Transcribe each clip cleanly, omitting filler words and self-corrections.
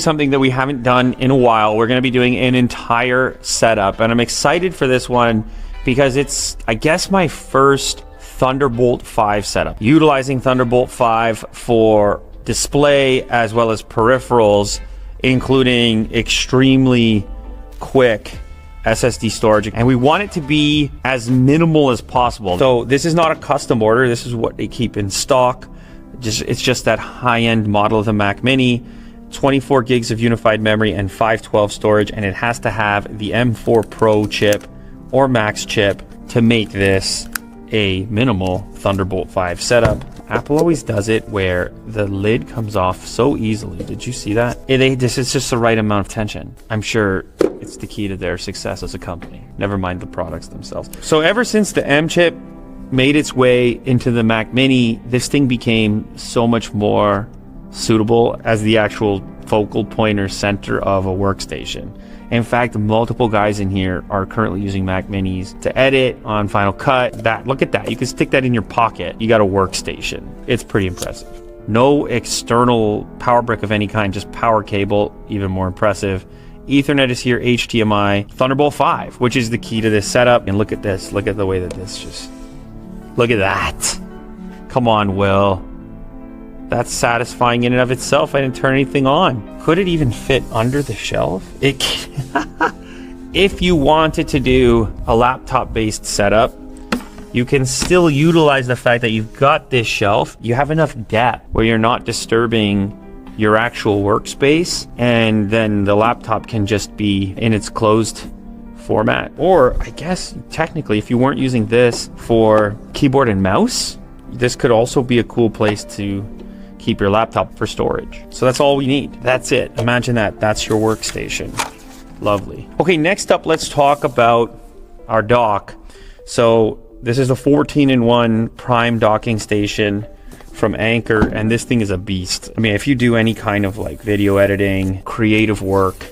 Something that we haven't done in a while. We're going to be doing an entire setup, and I'm excited for this one because it's, I guess, my first Thunderbolt 5 setup. Utilizing Thunderbolt 5 for display as well as peripherals, including extremely quick SSD storage, and we want it to be as minimal as possible. So this is not a custom order. This is what they keep in stock. It's just that high-end model of the Mac Mini. 24 gigs of unified memory and 512 storage, and it has to have the M4 Pro chip or Max chip to make this a minimal Thunderbolt 5 setup. Apple always does it where the lid comes off so easily. Did you see that? This is just the right amount of tension. I'm sure it's the key to their success as a company. Never mind the products themselves. So ever since the M chip made its way into the Mac Mini, this thing became so much more suitable as the actual focal point or center of a workstation. In fact, multiple guys in here are currently using Mac Minis to edit on Final Cut. Look at that. You can stick that in your pocket. You got a workstation. It's pretty impressive. No external power brick of any kind, just power cable, even more impressive. Ethernet is here, HDMI, Thunderbolt 5, which is the key to this setup. And look at this. Look at the way that this just... Look at that. Come on, Will. That's satisfying in and of itself. I didn't turn anything on. Could it even fit under the shelf? It can. If you wanted to do a laptop-based setup, you can still utilize the fact that you've got this shelf. You have enough depth where you're not disturbing your actual workspace, and then the laptop can just be in its closed format. Or I guess technically, if you weren't using this for keyboard and mouse, this could also be a cool place to keep your laptop for storage. So that's all we need. That's it. Imagine that. That's your workstation. Lovely. Okay, next up, let's talk about our dock. So this is a 14-in-1 prime docking station from Anker, and this thing is a beast. I mean, if you do any kind of like video editing, creative work,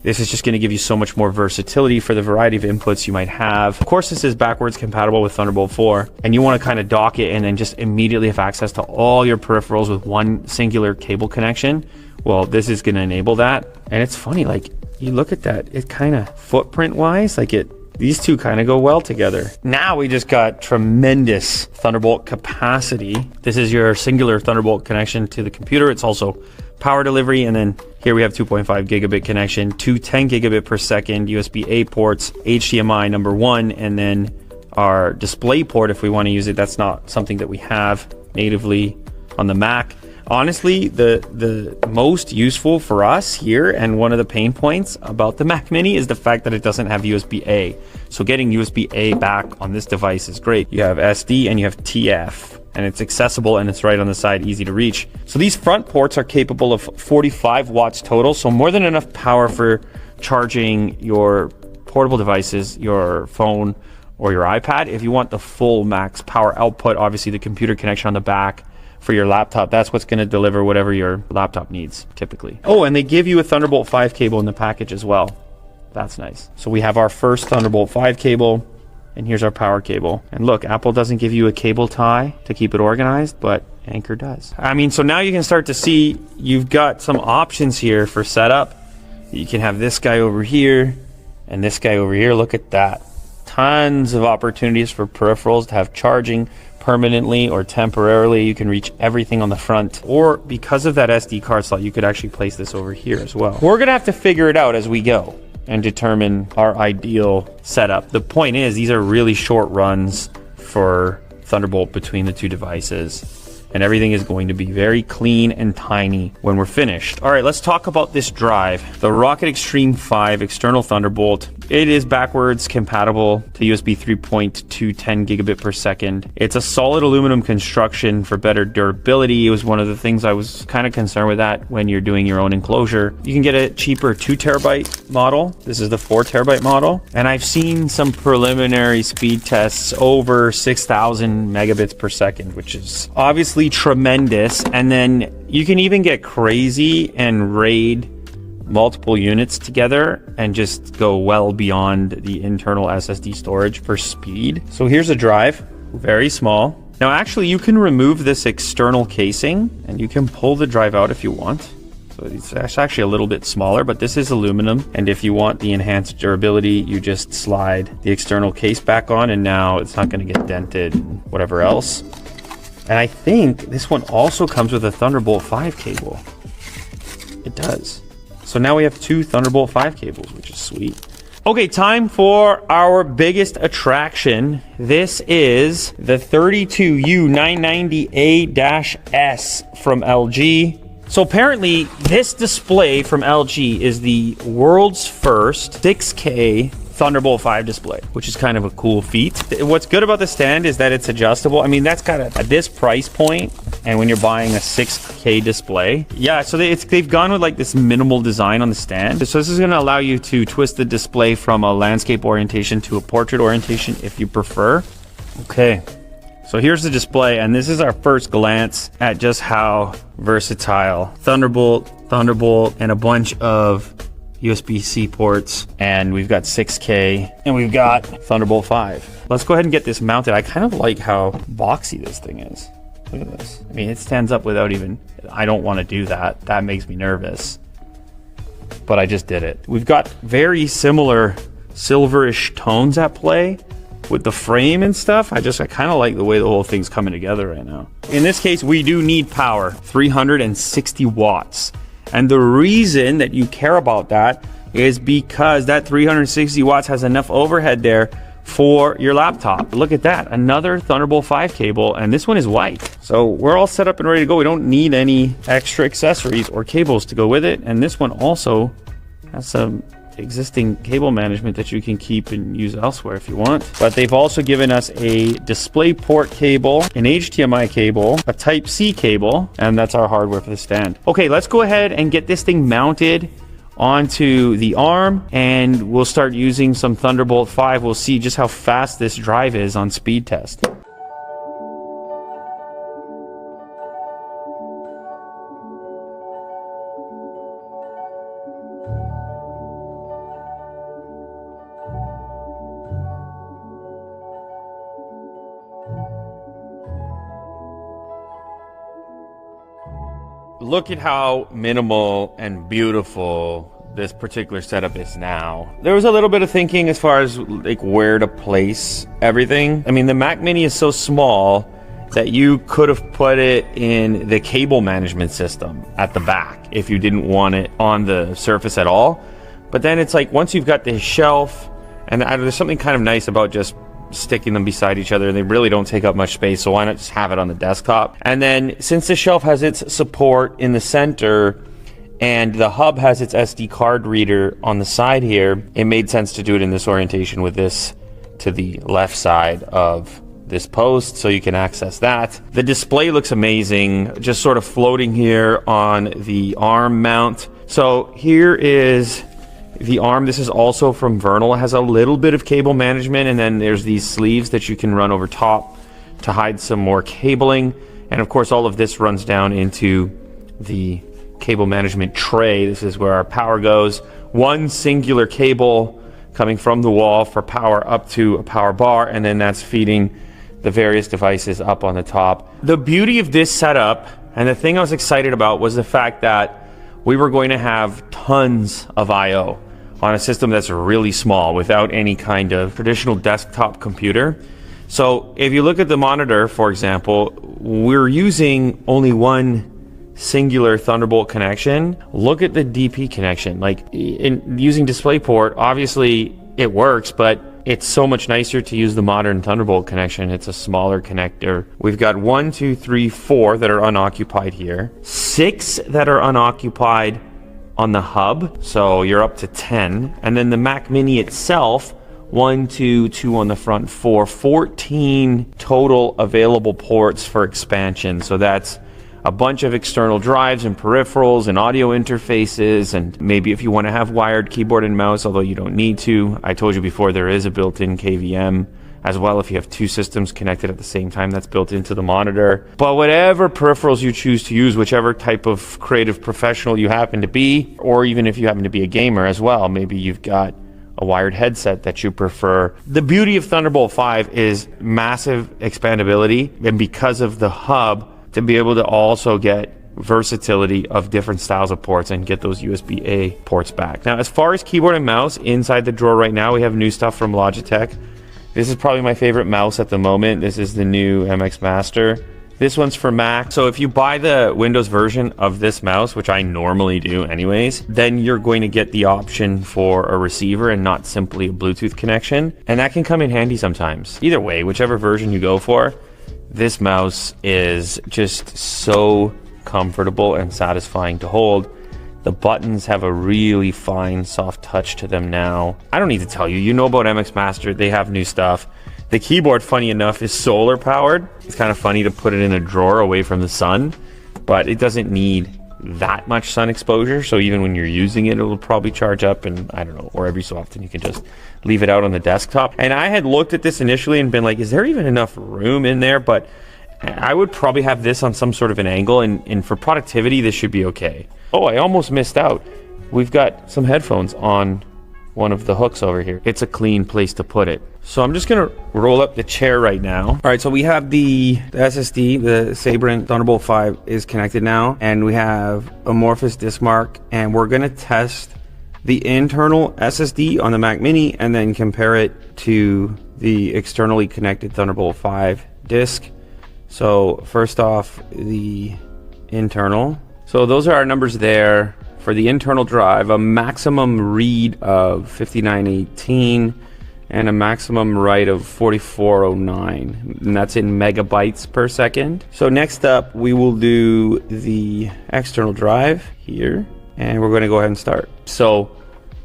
this is just going to give you so much more versatility for the variety of inputs you might have. Of course, this is backwards compatible with Thunderbolt 4, and you want to kind of dock it and then just immediately have access to all your peripherals with one singular cable connection. Well, this is going to enable that. And it's funny, like, you look at that, it kind of footprint-wise, like these two kind of go well together. Now we just got tremendous Thunderbolt capacity. This is your singular Thunderbolt connection to the computer. It's also power delivery, and then here we have 2.5 gigabit connection, two 10 gigabit per second USB-A ports, HDMI number 1, and then our display port if we want to use it. That's not something that we have natively on the Mac. Honestly, the most useful for us here, and one of the pain points about the Mac Mini, is the fact that it doesn't have USB-A. So getting USB-A back on this device is great. You have SD and you have TF, and it's accessible and it's right on the side, easy to reach. So these front ports are capable of 45 watts total, so more than enough power for charging your portable devices, your phone or your iPad. If you want the full max power output, obviously the computer connection on the back for your laptop, that's what's going to deliver whatever your laptop needs typically. Oh, and they give you a Thunderbolt 5 cable in the package as well. That's nice. So we have our first Thunderbolt 5 cable, and here's our power cable. And look, Apple doesn't give you a cable tie to keep it organized, but Anker does. I mean, so now you can start to see you've got some options here for setup. You can have this guy over here and this guy over here. Look at that. Tons of opportunities for peripherals to have charging permanently or temporarily. You can reach everything on the front, or because of that SD card slot, you could actually place this over here as well. We're gonna have to figure it out as we go and determine our ideal setup. The point is, these are really short runs for Thunderbolt between the two devices, and everything is going to be very clean and tiny when we're finished. All right, let's talk about this drive, the Rocket Extreme 5 external Thunderbolt. It is backwards compatible to USB 3.2 10 gigabit per second. It's a solid aluminum construction for better durability. It was one of the things I was kind of concerned with that when you're doing your own enclosure. You can get a cheaper 2 terabyte model. This is the 4 terabyte model. And I've seen some preliminary speed tests over 6,000 megabits per second, which is obviously tremendous. And then you can even get crazy and RAID multiple units together and just go well beyond the internal SSD storage for speed. So here's a drive, very small. Now actually you can remove this external casing and you can pull the drive out if you want. So So it's actually a little bit smaller, but this is aluminum. And if you want the enhanced durability, you just slide the external case back on, and now it's not going to get dented and whatever else. And I think this one also comes with a Thunderbolt 5 cable. It does. So now we have 2 Thunderbolt 5 cables, which is sweet. Okay, time for our biggest attraction. This is the 32U990A-S from LG. So apparently this display from LG is the world's first 6K Thunderbolt 5 display, which is kind of a cool feat. What's good about the stand is that it's adjustable. I mean, that's kind of at this price point, and when you're buying a 6K display. Yeah, so they've gone with like this minimal design on the stand. So this is gonna allow you to twist the display from a landscape orientation to a portrait orientation if you prefer. Okay, so here's the display, and this is our first glance at just how versatile Thunderbolt, and a bunch of USB-C ports, and we've got 6K, and we've got Thunderbolt 5. Let's go ahead and get this mounted. I kind of like how boxy this thing is. Look at this. I mean, it stands up without even, I don't want to do that. That makes me nervous. But I just did it. We've got very similar silverish tones at play with the frame and stuff. I kind of like the way the whole thing's coming together right now. In this case, we do need power, 360 watts. And the reason that you care about that is because that 360 watts has enough overhead there for your laptop. Look at that, another Thunderbolt 5 cable, and this one is white. So we're all set up and ready to go. We don't need any extra accessories or cables to go with it. And this one also has some existing cable management that you can keep and use elsewhere if you want. But they've also given us a DisplayPort cable, an HDMI cable, a Type-C cable, and that's our hardware for the stand. Okay, let's go ahead and get this thing mounted onto the arm, and we'll start using some Thunderbolt 5. We'll see just how fast this drive is on speed test. Look at how minimal and beautiful this particular setup is now. There was a little bit of thinking as far as like where to place everything. I mean, the Mac Mini is so small that you could have put it in the cable management system at the back if you didn't want it on the surface at all. But then it's like once you've got this shelf, and there's something kind of nice about just sticking them beside each other. They really don't take up much space, so why not just have it on the desktop? And then since the shelf has its support in the center and the hub has its SD card reader on the side here, it made sense to do it in this orientation with this to the left side of this post so you can access that. The display looks amazing, just sort of floating here on the arm mount. So here is the arm. This is also from Vernal. It has a little bit of cable management, and then there's these sleeves that you can run over top to hide some more cabling. And of course, all of this runs down into the cable management tray. This is where our power goes. One singular cable coming from the wall for power up to a power bar, and then that's feeding the various devices up on the top. The beauty of this setup, and the thing I was excited about, was the fact that we were going to have tons of I/O on a system that's really small without any kind of traditional desktop computer. So if you look at the monitor, for example, we're using only one singular Thunderbolt connection. Look at the DP connection. Like in using DisplayPort, obviously it works, but it's so much nicer to use the modern Thunderbolt connection. It's a smaller connector. We've got 1, 2, 3, 4 that are unoccupied here, 6 that are unoccupied on the hub, so you're up to 10. And then the Mac Mini itself, 1, 2, 2 on the front, 4, 14 total available ports for expansion. So that's a bunch of external drives and peripherals and audio interfaces, and maybe if you want to have wired keyboard and mouse, although you don't need to. I told you before, there is a built-in KVM as well if you have 2 systems connected at the same time. That's built into the monitor. But whatever peripherals you choose to use, whichever type of creative professional you happen to be, or even if you happen to be a gamer as well, maybe you've got a wired headset that you prefer. The beauty of Thunderbolt 5 is massive expandability, and because of the hub, to be able to also get versatility of different styles of ports and get those USB-A ports back. Now, as far as keyboard and mouse, inside the drawer right now, we have new stuff from Logitech. This is probably my favorite mouse at the moment. This is the new MX Master. This one's for Mac. So if you buy the Windows version of this mouse, which I normally do anyways, then you're going to get the option for a receiver and not simply a Bluetooth connection. And that can come in handy sometimes. Either way, whichever version you go for, this mouse is just so comfortable and satisfying to hold. The buttons have a really fine, soft touch to them now. I don't need to tell you, you know about MX Master, they have new stuff. The keyboard, funny enough, is solar powered. It's kind of funny to put it in a drawer away from the sun, but it doesn't need that much sun exposure. So even when you're using it, it'll probably charge up, and I don't know, or every so often you can just leave it out on the desktop. And I had looked at this initially and been like, is there even enough room in there? But I would probably have this on some sort of an angle, and for productivity, this should be okay. Oh, I almost missed out. We've got some headphones on one of the hooks over here. It's a clean place to put it. So I'm just gonna roll up the chair right now. All right, so we have the SSD, the Sabrent Thunderbolt 5 is connected now, and we have Amorphous Disk Mark, and we're gonna test the internal SSD on the Mac Mini and then compare it to the externally connected Thunderbolt 5 disk. So first off, the internal. So those are our numbers there. For the internal drive, a maximum read of 5918 and a maximum write of 4409, and that's in megabytes per second. So next up, we will do the external drive here, and we're going to go ahead and start. So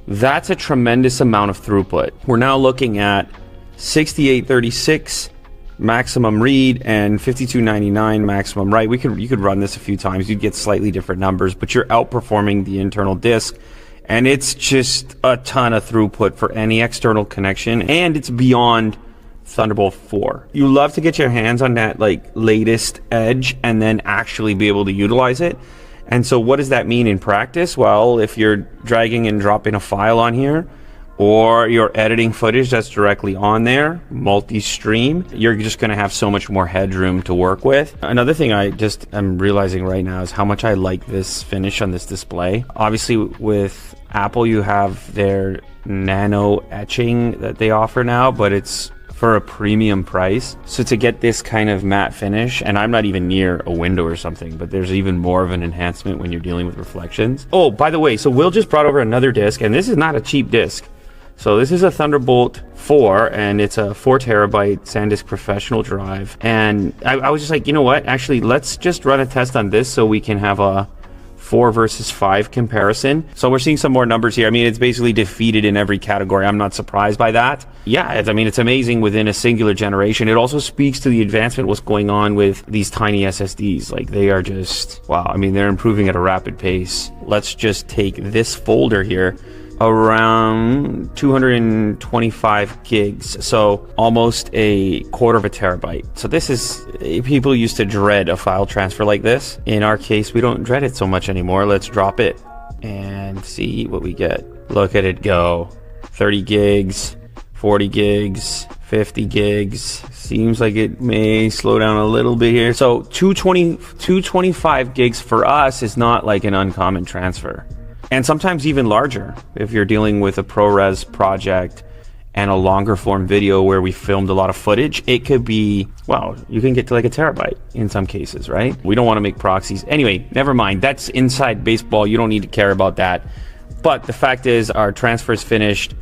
that's a tremendous amount of throughput. We're now looking at 6836 maximum read and 5299 maximum write. You could run this a few times, you'd get slightly different numbers, but you're outperforming the internal disk, and it's just a ton of throughput for any external connection, and it's beyond Thunderbolt 4. You love to get your hands on that like latest edge and then actually be able to utilize it. And so what does that mean in practice? Well, if you're dragging and dropping a file on here, or you're editing footage that's directly on there, multi-stream, you're just gonna have so much more headroom to work with. Another thing I just am realizing right now is how much I like this finish on this display. Obviously with Apple, you have their nano etching that they offer now, but it's for a premium price. So to get this kind of matte finish, and I'm not even near a window or something, but there's even more of an enhancement when you're dealing with reflections. Oh, by the way, so Will just brought over another disc, and this is not a cheap disc. So this is a Thunderbolt 4, and it's a 4 terabyte SanDisk Professional drive. And I was just like, you know what? Actually, let's just run a test on this so we can have a 4 versus 5 comparison. So we're seeing some more numbers here. I mean, it's basically defeated in every category. I'm not surprised by that. Yeah, I mean, it's amazing within a singular generation. It also speaks to the advancement, what's going on with these tiny SSDs. Like, they are just, wow. I mean, they're improving at a rapid pace. Let's just take this folder here, around 225 gigs, so almost a quarter of a terabyte. So this is, people used to dread a file transfer like this. In our case, we don't dread it so much anymore. Let's drop it and see what we get. Look at it go. 30 gigs, 40 gigs, 50 gigs. Seems like it may slow down a little bit here. So 225 gigs for us is not like an uncommon transfer. And sometimes even larger if you're dealing with a ProRes project and a longer form video where we filmed a lot of footage. It could be, well, you can get to like a terabyte in some cases, right? We don't want to make proxies. Anyway, never mind. That's inside baseball. You don't need to care about that. But the fact is, our transfer is finished.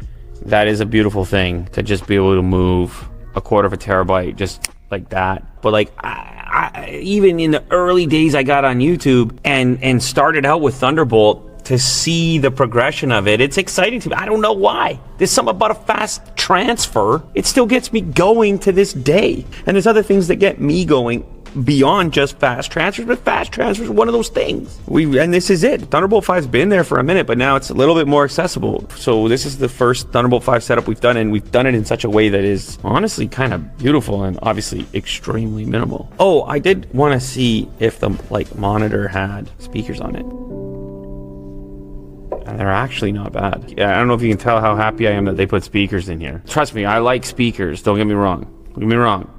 That is a beautiful thing, to just be able to move a quarter of a terabyte just like that. But like, even in the early days I got on YouTube and started out with Thunderbolt, to see the progression of it, it's exciting to me. I don't know why. There's something about a fast transfer. It still gets me going to this day. And there's other things that get me going beyond just fast transfers, but fast transfers are one of those things. And this is it. Thunderbolt 5's been there for a minute, but now it's a little bit more accessible. So this is the first Thunderbolt 5 setup we've done, and we've done it in such a way that is honestly kind of beautiful and obviously extremely minimal. Oh, I did want to see if the monitor had speakers on it. And they're actually not bad. Yeah, I don't know if you can tell how happy I am that they put speakers in here. Trust me, I like speakers. Don't get me wrong. Don't get me wrong.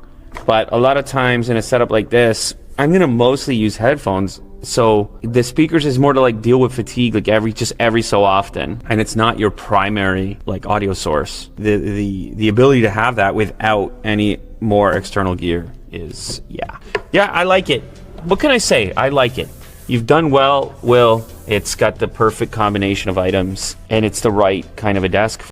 But a lot of times in a setup like this, I'm going to mostly use headphones So the speakers is more to like deal with fatigue, like every so often, and it's not your primary like audio source. The ability to have that without any more external gear is, yeah, I like it. What can I say? I like it. You've done well, Will. It's got the perfect combination of items, and it's the right kind of a desk